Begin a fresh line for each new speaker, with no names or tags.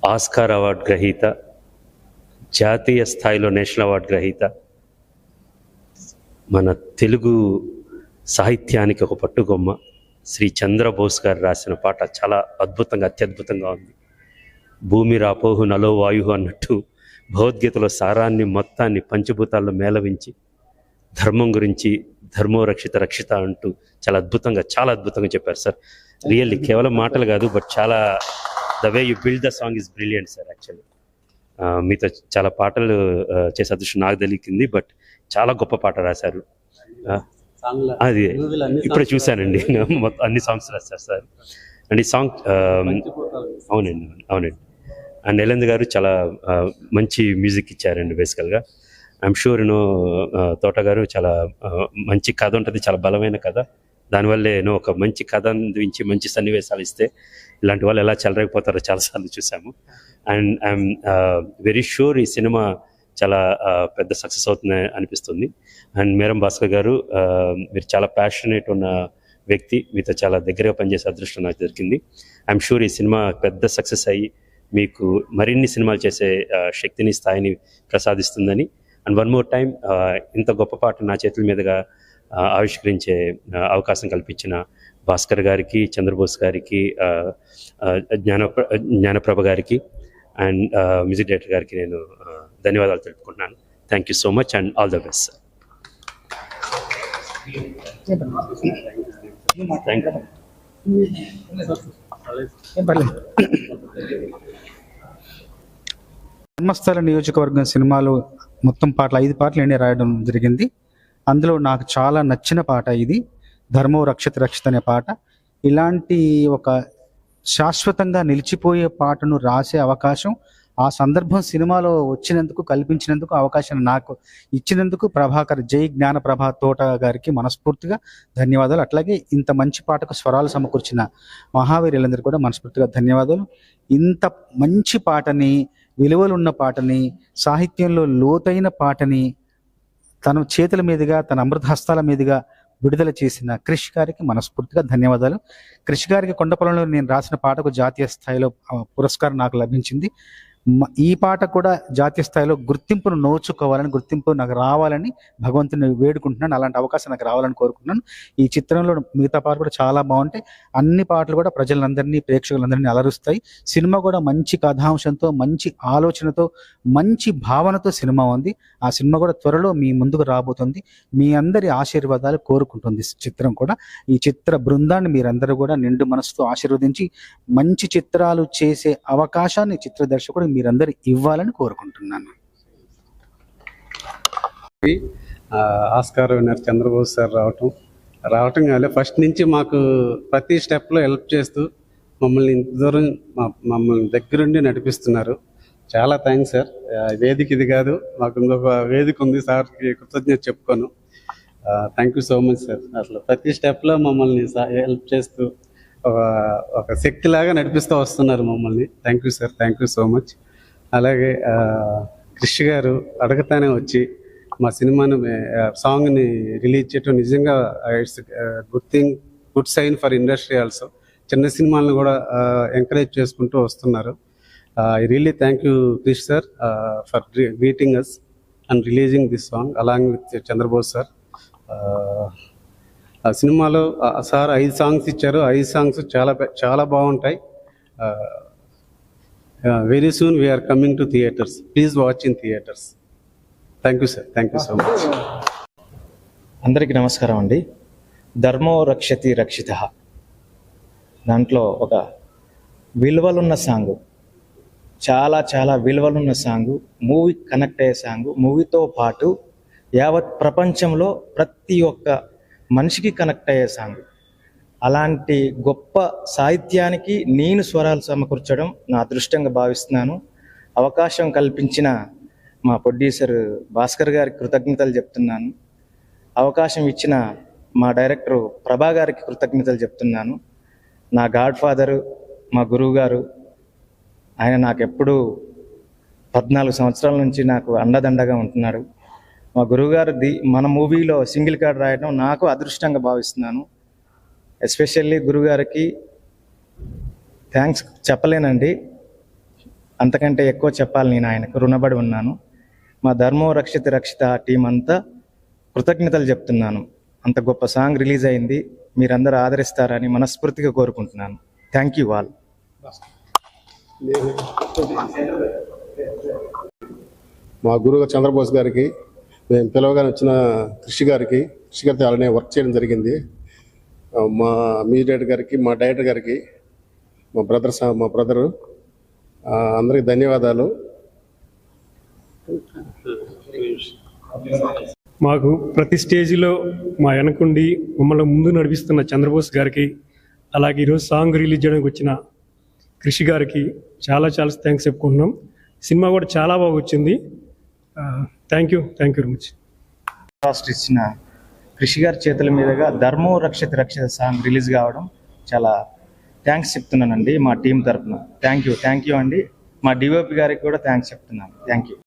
Oscar award గ్రహీత, జాతీయ స్థాయిలో నేషనల్ అవార్డు గ్రహీత, మన తెలుగు సాహిత్యానికి ఒక పట్టుగొమ్మ శ్రీ చంద్రబోస్ గారు రాసిన పాట చాలా అద్భుతంగా, అత్యద్భుతంగా ఉంది. భూమి రాపోహు నలో వాయు అన్నట్టు భగవద్గీతలో సారాన్ని మొత్తాన్ని పంచభూతాల్లో మేళవించి ధర్మం గురించి ధర్మో రక్షిత రక్షిత అంటూ చాలా అద్భుతంగా చెప్పారు సార్. రియల్లీ కేవలం మాటలు కాదు, బట్ చాలా the way you build the song is brilliant sir. Actually మీతో చాలా పాటలు చేసే అదృష్టం నాకు తెలిసింది, బట్ చాలా గొప్ప పాట రాశారు. అది ఇప్పుడే చూశానండి. మొత్తం అన్ని సాంగ్స్ రాశారు సార్. అండ్ ఈ సాంగ్ అవునండి. అండ్ ఎలంద్ గారు చాలా మంచి మ్యూజిక్ ఇచ్చారండి. బేసికల్గా ఐఎమ్ షూర్ తోట గారు చాలా మంచి కథ ఉంటుంది, చాలా బలమైన కథ. దానివల్లే ఒక మంచి కథ అందించి మంచి సన్నివేశాలు ఇస్తే ఇలాంటి వాళ్ళు ఎలా చెలరేకపోతారో చాలాసార్లు చూసాము. అండ్ ఐఎమ్ వెరీ షూర్ ఈ సినిమా చాలా పెద్ద సక్సెస్ అవుతుంది అనిపిస్తుంది. అండ్ మేరం భాస్కర్ గారు, మీరు చాలా ప్యాషనేట్ ఉన్న వ్యక్తి, మీతో చాలా దగ్గరగా పనిచేసే అదృష్టం నాకు దొరికింది. ఐఎమ్ షూర్ ఈ సినిమా పెద్ద సక్సెస్ అయ్యి మీకు మరిన్ని సినిమాలు చేసే శక్తిని, స్థాయిని ప్రసాదిస్తుందని. అండ్ వన్ మోర్ టైం, ఇంత గొప్ప పాట నా చేతుల మీదుగా ఆవిష్కరించే అవకాశం కల్పించిన భాస్కర్ గారికి, చంద్రబోస్ గారికి, జ్ఞానప్రభ గారికి అండ్ మ్యూజిక్ డైరెక్టర్ గారికి నేను ధన్యవాదాలు తెలుపుకుంటున్నాను. Thank you so much and all the best sir.
Dharmasthala నియోజకవర్గం సినిమాలో మొత్తం పాటలు 5 పాటలు ఎన్ని రాయడం జరిగింది. అందులో నాకు చాలా నచ్చిన పాట ఇది, ధర్మో రక్షిత రక్షిత అనే పాట. ఇలాంటి ఒక శాశ్వతంగా నిలిచిపోయే పాటను రాసే అవకాశం, ఆ సందర్భం సినిమాలో వచ్చినందుకు, కల్పించినందుకు, అవకాశం నాకు ఇచ్చినందుకు జై జ్ఞానప్రభ తోట గారికి మనస్ఫూర్తిగా ధన్యవాదాలు. అట్లాగే ఇంత మంచి పాటకు స్వరాలు సమకూర్చిన మహావీరులందరూ కూడా మనస్ఫూర్తిగా ధన్యవాదాలు. ఇంత మంచి పాటని, విలువలున్న పాటని, సాహిత్యంలో లోతైన పాటని తన చేతుల మీదుగా, తన అమృత హస్తాల మీదుగా విడుదల చేసిన క్రిష్ గారికి మనస్ఫూర్తిగా ధన్యవాదాలు. క్రిష్ గారికి కొండపొలంలో నేను రాసిన పాటకు జాతీయ స్థాయిలో పురస్కారం నాకు లభించింది. ఈ పాట కూడా జాతీయ స్థాయిలో గుర్తింపును నోచుకోవాలని, గుర్తింపు నాకు రావాలని భగవంతుని వేడుకుంటున్నాను. అలాంటి అవకాశం నాకు రావాలని కోరుకుంటున్నాను. ఈ చిత్రంలో మిగతా పాటలు కూడా చాలా బాగుంటాయి. అన్ని పాటలు కూడా ప్రజలందరినీ, ప్రేక్షకులందరినీ అలరుస్తాయి. సినిమా కూడా మంచి కథాంశంతో, మంచి ఆలోచనతో, మంచి భావనతో సినిమా ఉంది. ఆ సినిమా కూడా త్వరలో మీ ముందుకు రాబోతుంది. మీ అందరి ఆశీర్వాదాలు కోరుకుంటుంది చిత్రం కూడా. ఈ చిత్ర బృందాన్ని మీరందరూ కూడా నిండు మనసుతో ఆశీర్వదించి మంచి చిత్రాలు చేసే అవకాశాన్ని చిత్ర దర్శకుడు మీరందరూ ఇవ్వాలని కోరుకుంటున్నాను.
ఆస్కార్ విన్నర్ చంద్రబోస్ సార్ రావటం కానీ ఫస్ట్ నుంచి మాకు ప్రతి స్టెప్లో హెల్ప్ చేస్తూ మమ్మల్ని ఇంత దూరం మమ్మల్ని దగ్గరుండి నడిపిస్తున్నారు. చాలా థ్యాంక్స్ సార్. వేదిక ఇది కాదు, మాకు ఇంకొక వేదిక ఉంది, సార్కి కృతజ్ఞత చెప్పుకోను. Thank you so much sir. అసలు ప్రతి స్టెప్లో మమ్మల్ని హెల్ప్ చేస్తూ ఒక శక్తిలాగా నడిపిస్తూ వస్తున్నారు మమ్మల్ని. Thank you sir, thank you so much. అలాగే క్రిష్ గారు అడగతానే వచ్చి మా సినిమాను, సాంగ్ని రిలీజ్ చేయటం నిజంగా it's good sign for industry. Also చిన్న సినిమాలను కూడా ఎంకరేజ్ చేసుకుంటూ వస్తున్నారు. I really thank you Krish sir for greeting us and releasing this song along with Chandrabose sir. ఆ సినిమాలో సార్ 5 సాంగ్స్ ఇచ్చారు. 5 సాంగ్స్ చాలా బాగుంటాయి. Very soon we're coming to theatres. Please watch in theatres. Thank you sir, thank you so much.
అందరికీ నమస్కారం అండి. ధర్మో రక్షతి రక్షిత, దాంట్లో ఒక విలువలున్న సాంగు, చాలా విలువలున్న సాంగు, మూవీ కనెక్ట్ అయ్యే సాంగు, మూవీతో పాటు యావత్ ప్రపంచంలో ప్రతి ఒక్క మనిషికి కనెక్ట్ అయ్యే సాంగ్. అలాంటి గొప్ప సాహిత్యానికి నేను స్వరాలు సమకూర్చడం నా అదృష్టంగా భావిస్తున్నాను. అవకాశం కల్పించిన మా ప్రొడ్యూసర్ భాస్కర్ గారికి కృతజ్ఞతలు చెప్తున్నాను. అవకాశం ఇచ్చిన మా డైరెక్టర్ ప్రభా గారికి కృతజ్ఞతలు చెప్తున్నాను. నా గాడ్ ఫాదరు, మా గురువు గారు, ఆయన నాకు ఎప్పుడూ 14 సంవత్సరాల నుంచి నాకు అండదండగా ఉంటున్నాడు. మా గురువుగారు మన మూవీలో సింగిల్ కార్డ్ రాయడం నాకు అదృష్టంగా భావిస్తున్నాను. ఎస్పెషల్లీ గురుగారికి థ్యాంక్స్ చెప్పలేనండి. అంతకంటే ఎక్కువ చెప్పాలి, నేను ఆయనకు రుణపడి ఉన్నాను. మా ధర్మో రక్షిత రక్షిత టీం అంతా కృతజ్ఞతలు చెప్తున్నాను. అంత గొప్ప సాంగ్ రిలీజ్ అయింది, మీరందరూ ఆదరిస్తారని మనస్ఫూర్తిగా కోరుకుంటున్నాను. Thank you all.
మా గురువు చంద్రబోస్ గారికి, మేము పిలవగానే వచ్చిన కృషి గారికి అలానే వర్క్ చేయడం జరిగింది. మా మ్యూజిక్ గారికి, మా డైరెక్టర్ గారికి, మా బ్రదరు అందరికి ధన్యవాదాలు.
మాకు ప్రతి స్టేజిలో మా వెనకుండి మమ్మల్ని ముందు నడిపిస్తున్న చంద్రబోస్ గారికి, అలాగే ఈరోజు సాంగ్ రిలీజ్ చేయడానికి వచ్చిన కృషి గారికి చాలా థ్యాంక్స్ చెప్పుకుంటున్నాం. సినిమా కూడా చాలా బాగా వచ్చింది. Thank you very much.
First ఇచ్చిన కృషి గారి చేతుల మీదుగా ధర్మో రక్షిత రక్షిత సాంగ్ రిలీజ్ కావడం చాలా థ్యాంక్స్ చెప్తున్నానండి మా టీం తరఫున. థ్యాంక్ యూ అండి. మా డిఓపి గారికి కూడా థ్యాంక్స్ చెప్తున్నాను. Thank you.